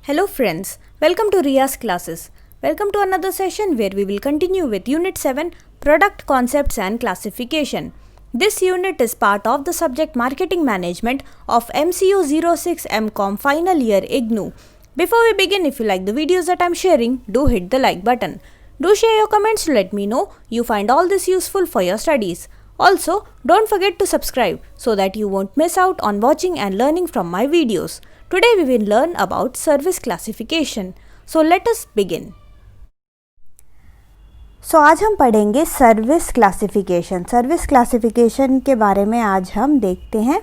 Hello friends, welcome to Riya's classes. Welcome to another session where we will continue with Unit 7 Product Concepts and Classification. This unit is part of the subject Marketing Management of MCU 06 MCOM Final Year IGNOU. Before we begin, if you like the videos that I'm sharing, do hit the like button. Do share your comments to let me know you find all this useful for your studies. Also, don't forget to subscribe so that you won't miss out on watching and learning from my videos. Today we will learn about service classification. So let us begin. आज हम पढ़ेंगे service classification. Service classification के बारे में आज हम देखते हैं।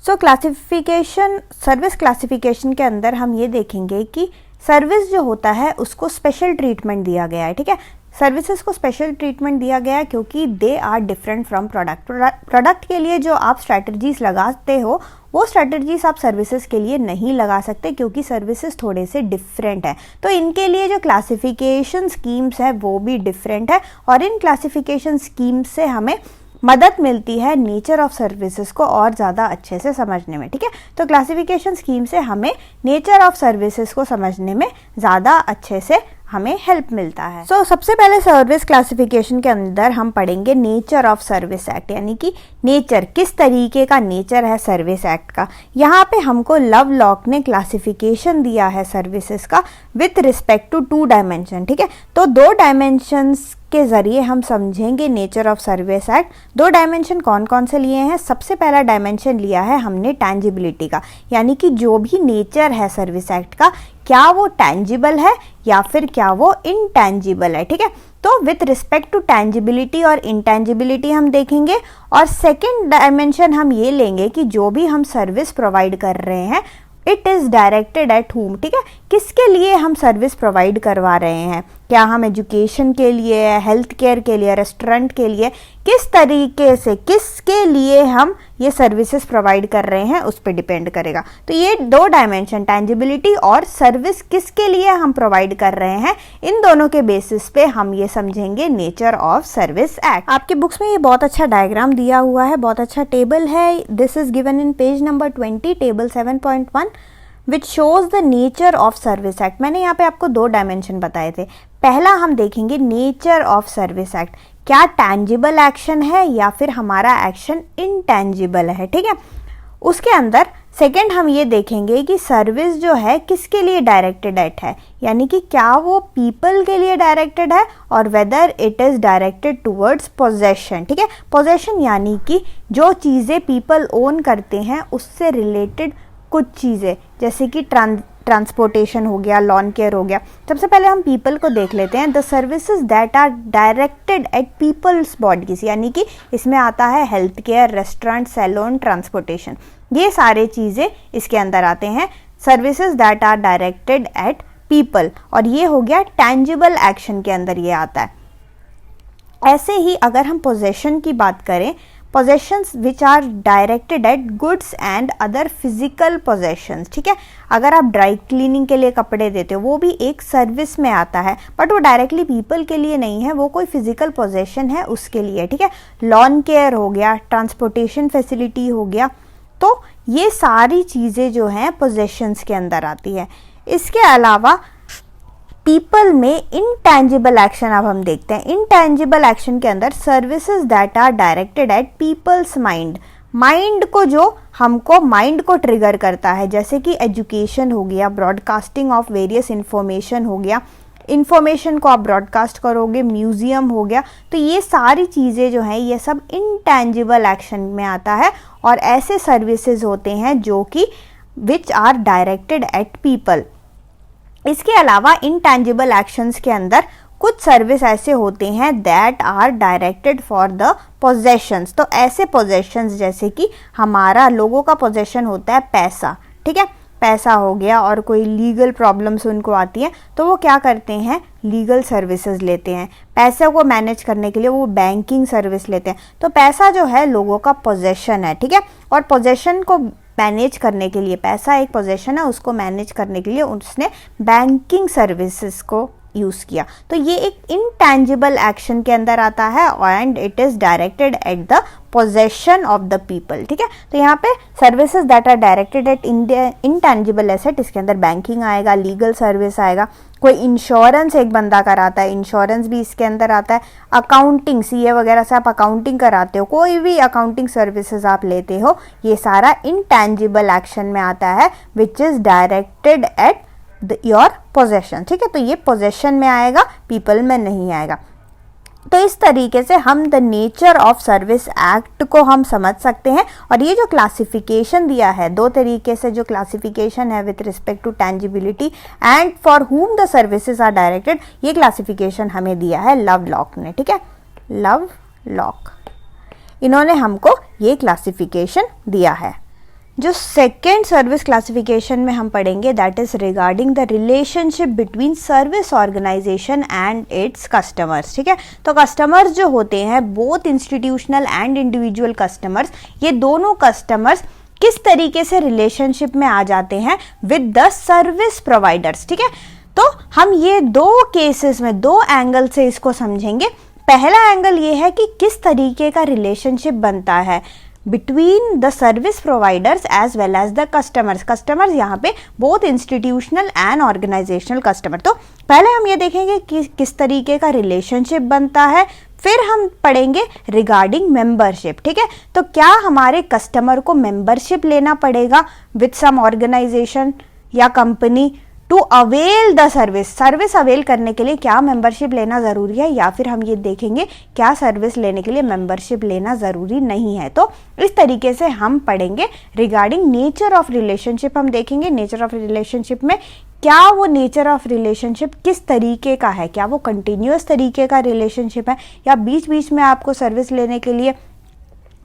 सर्विस क्लासिफिकेशन के अंदर हम ये देखेंगे कि सर्विस जो होता है उसको स्पेशल ट्रीटमेंट दिया गया है। ठीक है, सर्विसेज को स्पेशल ट्रीटमेंट दिया गया है क्योंकि they are different from product के लिए जो आप स्ट्रैटेजीज लगाते हो वो स्ट्रैटेजीज आप सर्विसेज के लिए नहीं लगा सकते क्योंकि सर्विसेज थोड़े से डिफरेंट है। तो इनके लिए जो क्लासिफिकेशन स्कीम्स है वो भी डिफरेंट है और इन क्लासिफिकेशन स्कीम्स से हमें मदद मिलती है नेचर ऑफ सर्विसेज को और ज़्यादा अच्छे से समझने में। ठीक है, तो क्लासिफिकेशन स्कीम से हमें नेचर ऑफ सर्विसेज को समझने में ज़्यादा अच्छे से हमें हेल्प मिलता है। सबसे पहले सर्विस क्लासिफिकेशन के अंदर हम पढ़ेंगे नेचर ऑफ सर्विस एक्ट, यानी कि नेचर, किस तरीके का नेचर है सर्विस एक्ट का। यहाँ पे हमको लवलॉक ने क्लासिफिकेशन दिया है सर्विसेज का विथ रिस्पेक्ट टू 2 डायमेंशन। ठीक है, तो 2 डायमेंशंस के जरिए हम समझेंगे nature of service act. 2 dimension कौन कौन से लिए हैं? सबसे पहला डायमेंशन लिया है हमने टैंजिबिलिटी का, यानी कि जो भी नेचर है सर्विस एक्ट का, क्या वो टैंजिबल है या फिर क्या वो इनटैंजिबल है। ठीक है, तो विथ रिस्पेक्ट टू टैंजिबिलिटी और इनटैंजिबिलिटी हम देखेंगे। और सेकेंड डायमेंशन हम ये लेंगे कि जो भी हम सर्विस प्रोवाइड कर रहे हैं इट इज़ डायरेक्टेड एट हुम। ठीक है, किसके लिए हम सर्विस प्रोवाइड करवा रहे हैं, क्या हम एजुकेशन के लिए, हेल्थ केयर के लिए, रेस्टोरेंट के लिए, किस तरीके से, किसके लिए हम ये सर्विसेज प्रोवाइड कर रहे हैं उस पर डिपेंड करेगा। तो ये 2 डायमेंशन टैंजिबिलिटी और सर्विस किसके लिए हम प्रोवाइड कर रहे हैं, इन दोनों के बेसिस पे हम ये समझेंगे नेचर ऑफ सर्विस एक्ट। आपके बुक्स में ये बहुत अच्छा डायग्राम दिया हुआ है, बहुत अच्छा टेबल है। This is given in page number 20, table 7.1 which shows the nature of service act. मैंने यहाँ पे आपको 2 डायमेंशन बताए थे। पहला हम देखेंगे नेचर ऑफ सर्विस एक्ट, क्या टैंजिबल एक्शन है या फिर हमारा एक्शन इनटैंजिबल है। ठीक है, उसके अंदर सेकंड हम ये देखेंगे कि सर्विस जो है किसके लिए डायरेक्टेड एट है, यानी कि क्या वो पीपल के लिए डायरेक्टेड है और whether it is directed towards possession. ठीक है, पोजेशन यानी कि जो चीज़ें पीपल ओन करते हैं उससे रिलेटेड कुछ चीज़ें, जैसे कि ट्रांसपोर्टेशन हो गया, लॉन केयर हो गया। सबसे पहले हम पीपल को देख लेते हैं। The services that are directed at people's bodies, यानी कि इसमें आता है health care, restaurant, salon, transportation, ये सारे चीज़ें इसके अंदर आते हैं। Services that are directed at people, और ये हो गया टैंजिबल एक्शन के अंदर ये आता है। ऐसे ही अगर हम पोजेशन की बात करें, possessions which are directed at goods and other physical possessions। ठीक है, अगर आप ड्राई क्लीनिंग के लिए कपड़े देते हो वो भी एक सर्विस में आता है, बट वो डायरेक्टली पीपल के लिए नहीं है, वो कोई फिजिकल पोजेशन है उसके लिए। ठीक है, लॉन केयर हो गया, ट्रांसपोर्टेशन फैसिलिटी हो गया, तो ये सारी चीज़ें जो हैं पोजेशंस के अंदर आती है। इसके अलावा पीपल में इनटैंजिबल एक्शन अब हम देखते हैं। इनटैंजिबल एक्शन के अंदर services that are directed at people's mind, mind को, जो हमको माइंड को ट्रिगर करता है, जैसे कि एजुकेशन हो गया, ब्रॉडकास्टिंग ऑफ वेरियस इंफॉर्मेशन हो गया, इंफॉर्मेशन को आप ब्रॉडकास्ट करोगे, म्यूजियम हो गया, तो ये सारी चीज़ें जो हैं ये सब इनटैंजिबल एक्शन में आता है और ऐसे सर्विसेज होते हैं जो कि which are directed at people. इसके अलावा इनटैंजिबल एक्शंस के अंदर कुछ सर्विस ऐसे होते हैं that are directed for the possessions. तो ऐसे पोजेशंस जैसे कि हमारा लोगों का पोजेशन होता है पैसा। ठीक है, पैसा हो गया और कोई लीगल प्रॉब्लम्स उनको आती हैं तो वो क्या करते हैं, लीगल सर्विसेज लेते हैं। पैसे को मैनेज करने के लिए वो बैंकिंग सर्विस लेते हैं। तो पैसा जो है लोगों का पोजेशन है। ठीक है, और पोजेशन को मैनेज करने के लिए, पैसा एक पोजेशन है, उसको मैनेज करने के लिए उसने बैंकिंग सर्विसेज को यूज़ किया। तो ये एक इनटैंजिबल एक्शन के अंदर आता है and it is directed at the possession of the people, ठीक है। तो यहाँ पे services that are directed at intangible asset, इसके अंदर बैंकिंग आएगा, लीगल सर्विस आएगा, कोई इंश्योरेंस एक बंदा कराता है, इंश्योरेंस भी इसके अंदर आता है, अकाउंटिंग, सीए वगैरह से आप अकाउंटिंग कराते हो, कोई भी अकाउंटिंग सर्विसेज आप लेते हो, ये सारा इंटेंजिबल एक्शन में आता है which is directed at your possession, ठीक है। तो ये पोजेशन में आएगा, पीपल में नहीं आएगा। तो इस तरीके से हम the nature of service act को हम समझ सकते हैं। और ये जो क्लासिफिकेशन दिया है, दो तरीके से जो क्लासिफिकेशन है with respect to tangibility and for whom the services are directed, ये क्लासिफिकेशन हमें दिया है लवलॉक ने, ठीक है, लवलॉक, इन्होंने हमको ये क्लासिफिकेशन दिया है। जो सेकेंड सर्विस क्लासिफिकेशन में हम पढ़ेंगे that is regarding the relationship between service organisation and its customers, ठीक है। तो कस्टमर्स जो होते हैं, both institutional and individual customers, ये दोनों कस्टमर्स किस तरीके से रिलेशनशिप में आ जाते हैं विद द सर्विस प्रोवाइडर्स, ठीक है। तो हम ये दो केसेस में दो एंगल से इसको समझेंगे। पहला एंगल ये है कि किस तरीके का रिलेशनशिप बनता है between the service providers as well as the customers. Customers यहाँ पे both institutional and organisational customer. तो पहले हम ये देखेंगे कि किस तरीके का रिलेशनशिप बनता है, फिर हम पढ़ेंगे रिगार्डिंग मेंबरशिप, ठीक है। तो क्या हमारे कस्टमर को मेंबरशिप लेना पड़ेगा विथ सम ऑर्गेनाइजेशन या company to avail the service avail करने के लिए क्या मेंबरशिप लेना ज़रूरी है, या फिर हम ये देखेंगे क्या सर्विस लेने के लिए मेंबरशिप लेना ज़रूरी नहीं है। तो इस तरीके से हम पढ़ेंगे रिगार्डिंग नेचर ऑफ रिलेशनशिप। हम देखेंगे नेचर ऑफ रिलेशनशिप में क्या वो नेचर ऑफ रिलेशनशिप किस तरीके का है, क्या वो कंटिन्यूअस तरीके का रिलेशनशिप है या बीच बीच में आपको सर्विस लेने के लिए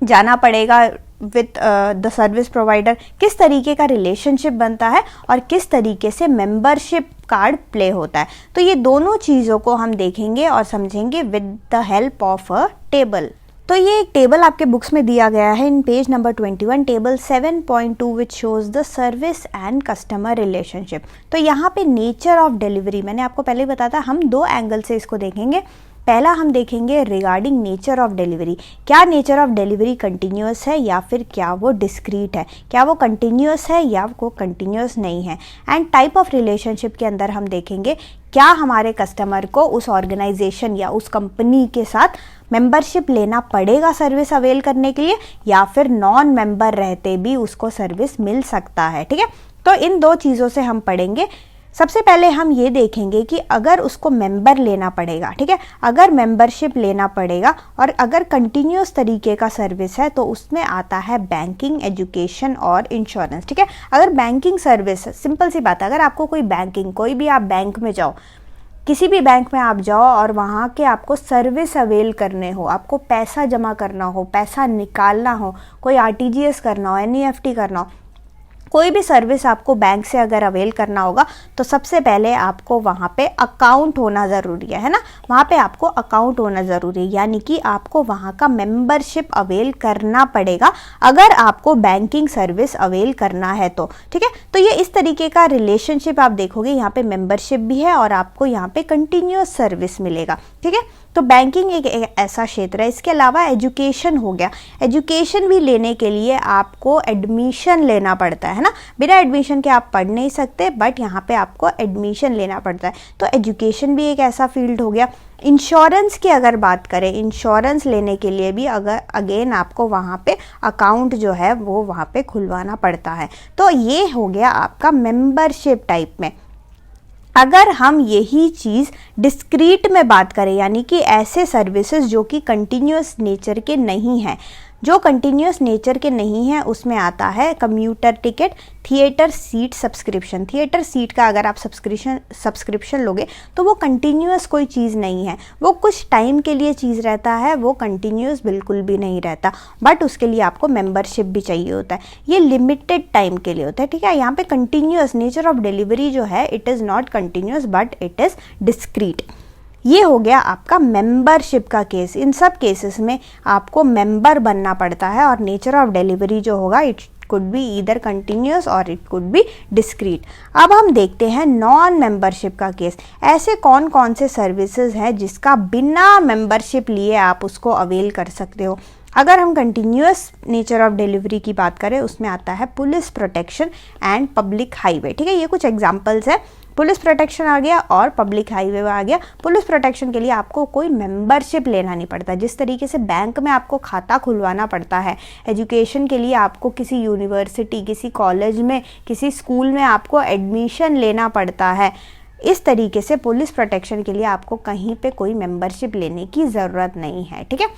जाना पड़ेगा विथ द सर्विस प्रोवाइडर, किस तरीके का रिलेशनशिप बनता है और किस तरीके से मेंबरशिप कार्ड प्ले होता है। तो ये दोनों चीज़ों को हम देखेंगे और समझेंगे with the help of a table. तो ये एक टेबल आपके बुक्स में दिया गया है इन page number 21, table 7.2 which shows the service and customer relationship. तो यहाँ पे नेचर ऑफ डिलीवरी, मैंने आपको पहले ही बताया था, हम दो एंगल से इसको देखेंगे। पहला हम देखेंगे रिगार्डिंग नेचर ऑफ डिलीवरी, क्या नेचर ऑफ डिलीवरी कंटिन्यूअस है या फिर क्या वो डिस्क्रीट है, क्या वो कंटिन्यूअस है या वो कंटिन्यूअस नहीं है। एंड टाइप ऑफ रिलेशनशिप के अंदर हम देखेंगे क्या हमारे कस्टमर को उस ऑर्गेनाइजेशन या उस कंपनी के साथ मेंबरशिप लेना पड़ेगा सर्विस अवेल करने के लिए, या फिर नॉन मेंबर रहते भी उसको सर्विस मिल सकता है, ठीक है। तो इन दो चीज़ों से हम पढ़ेंगे। सबसे पहले हम ये देखेंगे कि अगर उसको मेंबर लेना पड़ेगा, ठीक है, अगर मेंबरशिप लेना पड़ेगा और अगर कंटिन्यूअस तरीके का सर्विस है तो उसमें आता है बैंकिंग, एजुकेशन और इंश्योरेंस, ठीक है। अगर बैंकिंग सर्विस, सिंपल सी बात है, अगर आपको कोई बैंकिंग, कोई भी आप बैंक में जाओ, किसी भी बैंक में आप जाओ और वहाँ के आपको सर्विस अवेल करने हो, आपको पैसा जमा करना हो, पैसा निकालना हो, कोई आरटीजीएस करना हो, एनईएफटी करना हो, कोई भी सर्विस आपको बैंक से अगर अवेल करना होगा तो सबसे पहले आपको वहाँ पे अकाउंट होना ज़रूरी है ना, वहाँ पे आपको अकाउंट होना ज़रूरी है, यानी कि आपको वहाँ का मेंबरशिप अवेल करना पड़ेगा अगर आपको बैंकिंग सर्विस अवेल करना है तो, ठीक है। तो ये इस तरीके का रिलेशनशिप आप देखोगे, यहाँ पे मेंबरशिप भी है और आपको यहाँ पे कंटिन्यूअस सर्विस मिलेगा, ठीक है। तो बैंकिंग एक ऐसा क्षेत्र है। इसके अलावा एजुकेशन हो गया, एजुकेशन भी लेने के लिए आपको एडमिशन लेना पड़ता है ना, बिना एडमिशन के आप पढ़ नहीं सकते, बट यहाँ पे आपको एडमिशन लेना पड़ता है। तो एजुकेशन भी एक ऐसा फील्ड हो गया। इंश्योरेंस की अगर बात करें, इंश्योरेंस लेने के लिए भी अगर अगेन आपको वहाँ पे अकाउंट जो है वो वहाँ पे खुलवाना पड़ता है। तो ये हो गया आपका मेंबरशिप टाइप में। अगर हम यही चीज़ डिस्क्रीट में बात करें, यानी कि ऐसे सर्विसेज जो कि कंटिन्यूअस नेचर के नहीं हैं, जो कंटिन्यूअस नेचर के नहीं है, उसमें आता है commuter ticket, theatre seat subscription. Theatre seat का अगर आप सब्सक्रिप्शन लोगे तो वो कंटिन्यूअस कोई चीज़ नहीं है, वो कुछ टाइम के लिए चीज़ रहता है, वो कंटिन्यूअस बिल्कुल भी नहीं रहता, बट उसके लिए आपको मेंबरशिप भी चाहिए होता है, ये लिमिटेड टाइम के लिए होता है, ठीक है। यहाँ पे कंटिन्यूअस नेचर ऑफ डिलीवरी जो है it is not continuous but it is discrete. ये हो गया आपका मेंबरशिप का केस। इन सब केसेस में आपको मेंबर बनना पड़ता है और नेचर ऑफ डिलीवरी जो होगा it could be either continuous और इट कुड बी डिस्क्रीट। अब हम देखते हैं नॉन मेंबरशिप का केस। ऐसे कौन कौन से सर्विसेज हैं जिसका बिना मेंबरशिप लिए आप उसको अवेल कर सकते हो। अगर हम कंटिन्यूअस नेचर ऑफ डिलीवरी की बात करें, उसमें आता है police protection and public highway. ठीक है, ये कुछ एग्जांपल्स है। पुलिस प्रोटेक्शन आ गया और पब्लिक हाईवे आ गया। पुलिस प्रोटेक्शन के लिए आपको कोई मेंबरशिप लेना नहीं पड़ता। जिस तरीके से बैंक में आपको खाता खुलवाना पड़ता है, एजुकेशन के लिए आपको किसी यूनिवर्सिटी, किसी कॉलेज में, किसी स्कूल में आपको एडमिशन लेना पड़ता है, इस तरीके से पुलिस प्रोटेक्शन के लिए आपको कहीं पे कोई मेंबरशिप लेने की ज़रूरत नहीं है। ठीक है,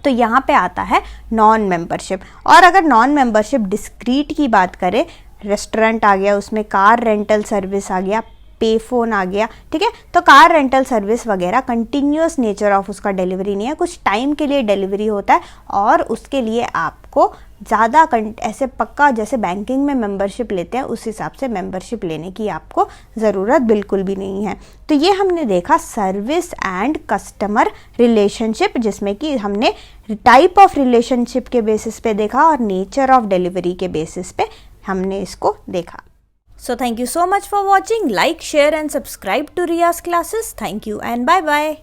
तो यहाँ पे आता है नॉन मेंबरशिप। और अगर नॉन मेंबरशिप डिस्क्रीट की बात करें, रेस्टोरेंट आ गया, उसमें कार रेंटल सर्विस आ गया, पे फोन आ गया। ठीक है, तो कार रेंटल सर्विस वगैरह कंटिन्यूअस नेचर ऑफ उसका डिलीवरी नहीं है, कुछ टाइम के लिए डिलीवरी होता है और उसके लिए आपको ज़्यादा ऐसे पक्का जैसे बैंकिंग में मेंबरशिप लेते हैं उस हिसाब से मेंबरशिप लेने की आपको ज़रूरत बिल्कुल भी नहीं है। तो ये हमने देखा सर्विस एंड कस्टमर रिलेशनशिप, जिसमें कि हमने टाइप ऑफ रिलेशनशिप के बेसिस पे देखा और नेचर ऑफ डिलीवरी के बेसिस पे हमने इसको देखा। So thank you so much for watching. Like, share and subscribe to Riya's classes. Thank you and bye bye.